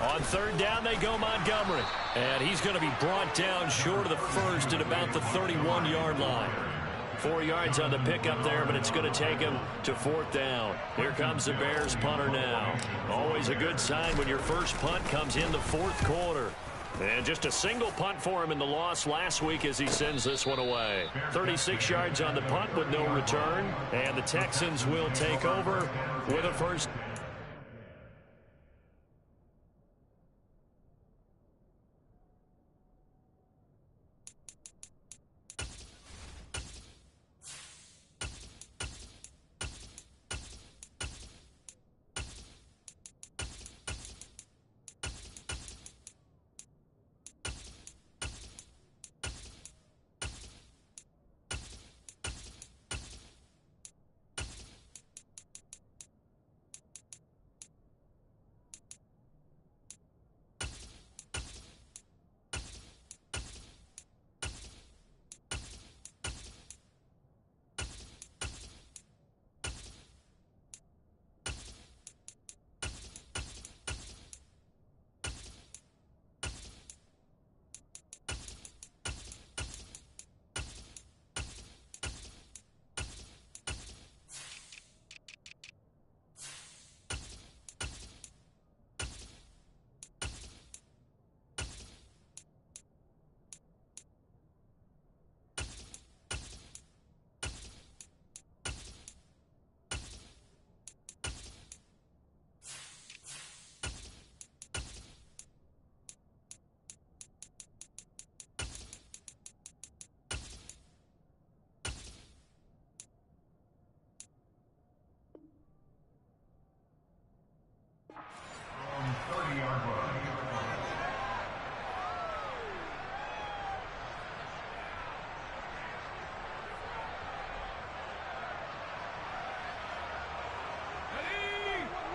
On third down, they go Montgomery. And he's going to be brought down short of the first at about the 31-yard line. 4 yards on the pickup there, but it's going to take him to fourth down. Here comes the Bears punter now. Always a good sign when your first punt comes in the fourth quarter. And just a single punt for him in the loss last week as he sends this one away. 36 yards on the punt with no return. And the Texans will take over with a first.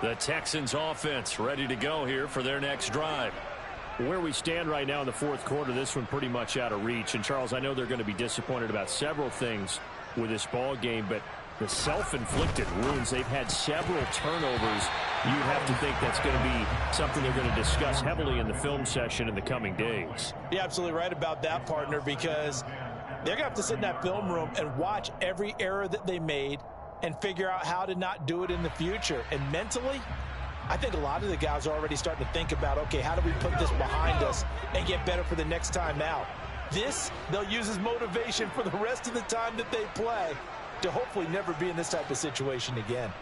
The Texans offense ready to go here for their next drive. Where we stand right now in the fourth quarter, this one pretty much out of reach. And, Charles, I know they're going to be disappointed about several things with this ball game, but the self-inflicted wounds, they've had several turnovers. You have to think that's going to be something they're going to discuss heavily in the film session in the coming days. You're absolutely right about that, partner, because they're going to have to sit in that film room and watch every error that they made and figure out how to not do it in the future. And mentally, I think a lot of the guys are already starting to think about, okay, how do we put this behind us and get better for the next time out? This, they'll use as motivation for the rest of the time that they play to hopefully never be in this type of situation again.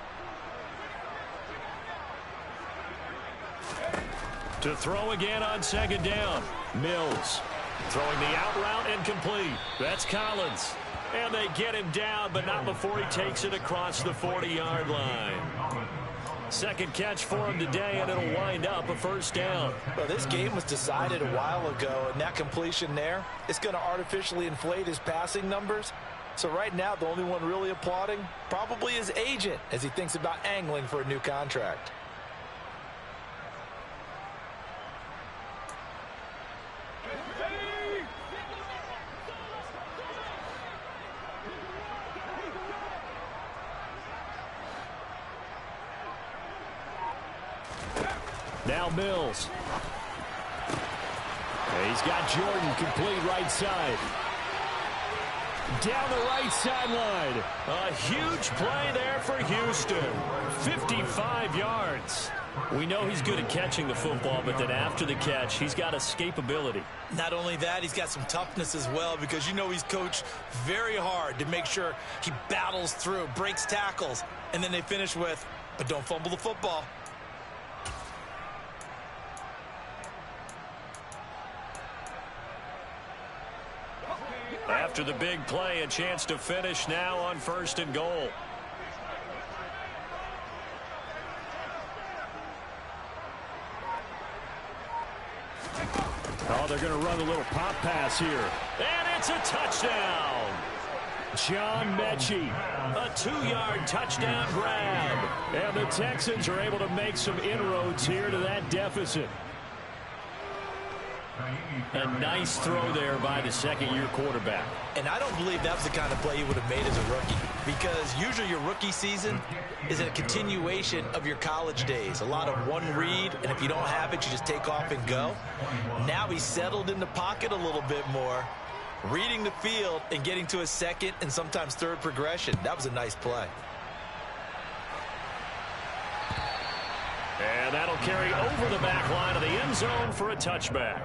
To throw again on second down. Mills throwing the out route incomplete. That's Collins. And they get him down, but not before he takes it across the 40-yard line. Second catch for him today, and it'll wind up a first down. Well, this game was decided a while ago, and that completion there, it's going to artificially inflate his passing numbers. So right now, the only one really applauding probably his agent as he thinks about angling for a new contract. Now Mills. He's got Jordan complete right side. Down the right sideline. A huge play there for Houston. 55 yards. We know he's good at catching the football, but then after the catch, he's got escapability. Not only that, he's got some toughness as well, because you know he's coached very hard to make sure he battles through, breaks tackles, and then they finish with, but don't fumble the football. After the big play, a chance to finish now on 1st and goal. Oh, they're going to run a little pop pass here. And it's a touchdown. John Mechie, a 2-yard touchdown grab. And the Texans are able to make some inroads here to that deficit. A nice throw there by the second-year quarterback. And I don't believe that was the kind of play he would have made as a rookie, because usually your rookie season is a continuation of your college days. A lot of one read, and if you don't have it, you just take off and go. Now he's settled in the pocket a little bit more, reading the field and getting to a second and sometimes third progression. That was a nice play. And that'll carry over the back line of the end zone for a touchback.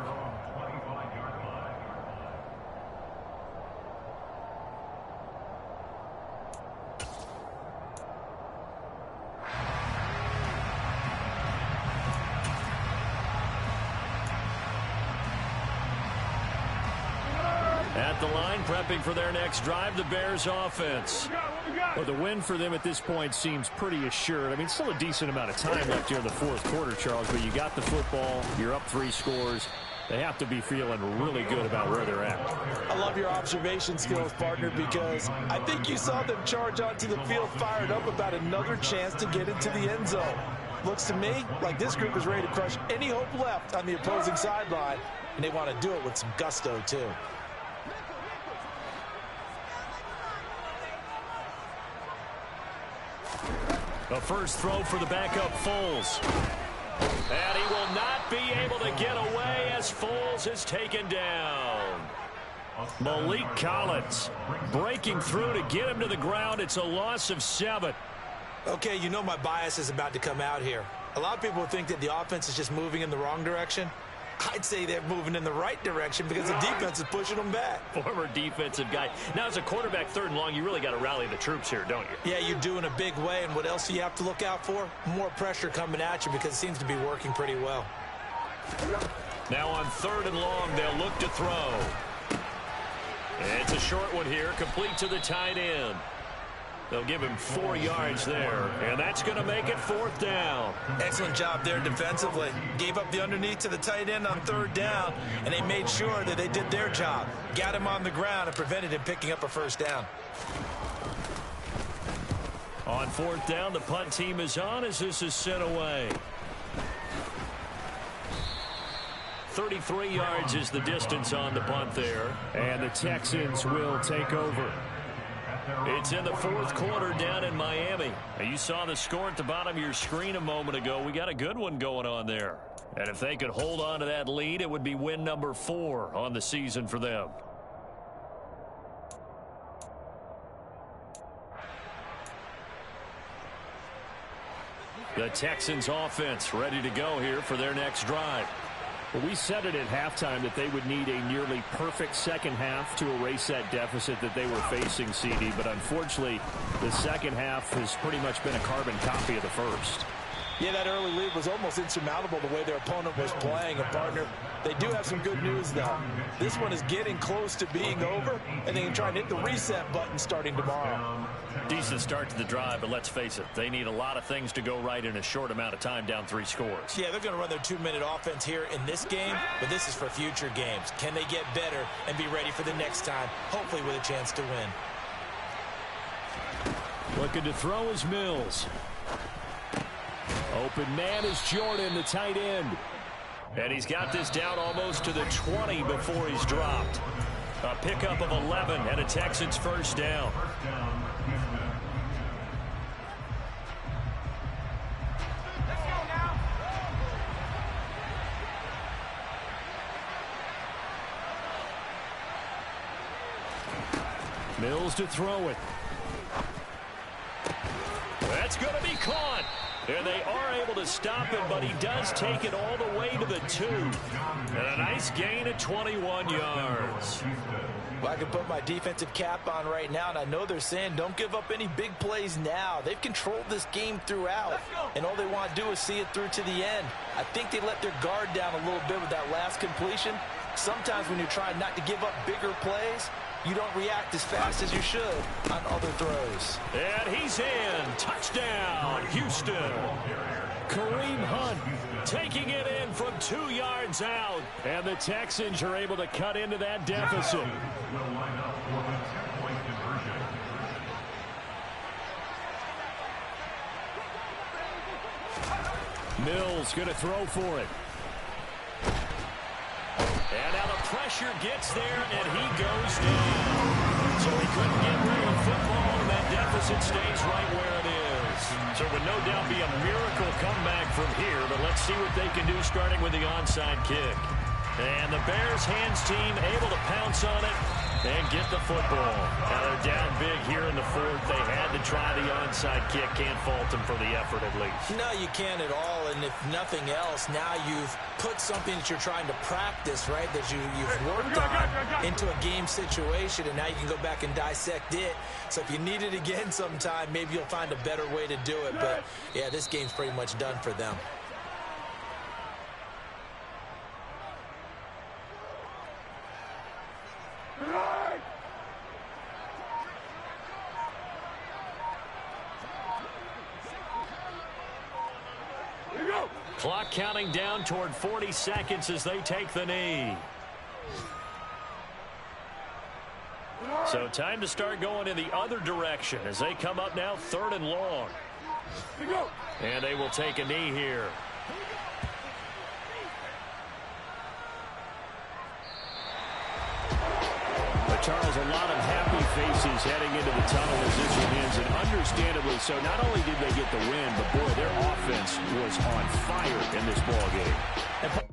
At the line, prepping for their next drive, the Bears offense. Well, the win for them at this point seems pretty assured. I mean, still a decent amount of time left here in the fourth quarter, Charles, but you got the football, you're up 3 scores. They have to be feeling really good about where they're at. I love your observation skills, partner, because I think you saw them charge onto the field fired up about another chance to get into the end zone. Looks to me like this group is ready to crush any hope left on the opposing sideline, and they want to do it with some gusto, too. The first throw for the backup Foles. And he will not be able to get away as Foles is taken down. Malik Collins breaking through to get him to the ground. It's a loss of 7. Okay, you know my bias is about to come out here. A lot of people think that the offense is just moving in the wrong direction. I'd say they're moving in the right direction because the defense is pushing them back. Former defensive guy. Now, as a quarterback, 3rd and long, you really got to rally the troops here, don't you? Yeah, you do in a big way. And what else do you have to look out for? More pressure coming at you because it seems to be working pretty well. Now on 3rd and long, they'll look to throw. It's a short one here, complete to the tight end. They'll give him 4 yards there, and that's going to make it 4th down. Excellent job there defensively. Gave up the underneath to the tight end on 3rd down, and they made sure that they did their job. Got him on the ground and prevented him picking up a 1st down. On 4th down, the punt team is on as this is sent away. 33 yards is the distance on the punt there, and the Texans will take over. It's in the 4th quarter down in Miami. You saw the score at the bottom of your screen a moment ago. We got a good one going on there. And if they could hold on to that lead, it would be win number 4 on the season for them. The Texans offense ready to go here for their next drive. Well, we said it at halftime that they would need a nearly perfect second half to erase that deficit that they were facing, CD. But unfortunately, the second half has pretty much been a carbon copy of the first. Yeah, that early lead was almost insurmountable the way their opponent was playing. And, partner, they do have some good news, though. This one is getting close to being over, and they can try and hit the reset button starting tomorrow. Decent start to the drive, but let's face it, they need a lot of things to go right in a short amount of time, down 3 scores. Yeah, they're going to run their 2-minute offense here in this game, but this is for future games. Can they get better and be ready for the next time, hopefully with a chance to win? Looking to throw is Mills. Open man is Jordan, the tight end. And he's got this down almost to the 20 before he's dropped. A pickup of 11 and a Texans first down. Mills to throw it. That's going to be caught. And they are able to stop him, but he does take it all the way to the 2. And a nice gain of 21 yards. Well, I can put my defensive cap on right now, and I know they're saying don't give up any big plays now. They've controlled this game throughout, and all they want to do is see it through to the end. I think they let their guard down a little bit with that last completion. Sometimes when you're trying not to give up bigger plays, you don't react as fast as you should on other throws. And he's in. Touchdown, Houston. Kareem Hunt taking it in from 2 yards out. And the Texans are able to cut into that deficit. Mills going to throw for it. And now the pressure gets there, and he goes down. So he couldn't get rid of the football, and that deficit stays right where it is. So it would no doubt be a miracle comeback from here, but let's see what they can do starting with the onside kick. And the Bears hands team able to pounce on it and get the football. Now they're down big here in the 4th. They had to try the onside kick. Can't fault them for the effort at least. No, you can't at all. And if nothing else, now you've put something that you're trying to practice, right, that you've worked on into a game situation, and now you can go back and dissect it. So if you need it again sometime, maybe you'll find a better way to do it. But, yeah, this game's pretty much done for them. Clock counting down toward 40 seconds as they take the knee. So time to start going in the other direction as they come up now 3rd and long. And they will take a knee here. But Charles, a lot of happy faces heading into the tunnel as this one ends, and understandably so. Not only did they get the win, but boy, their offense was on fire in this ball game.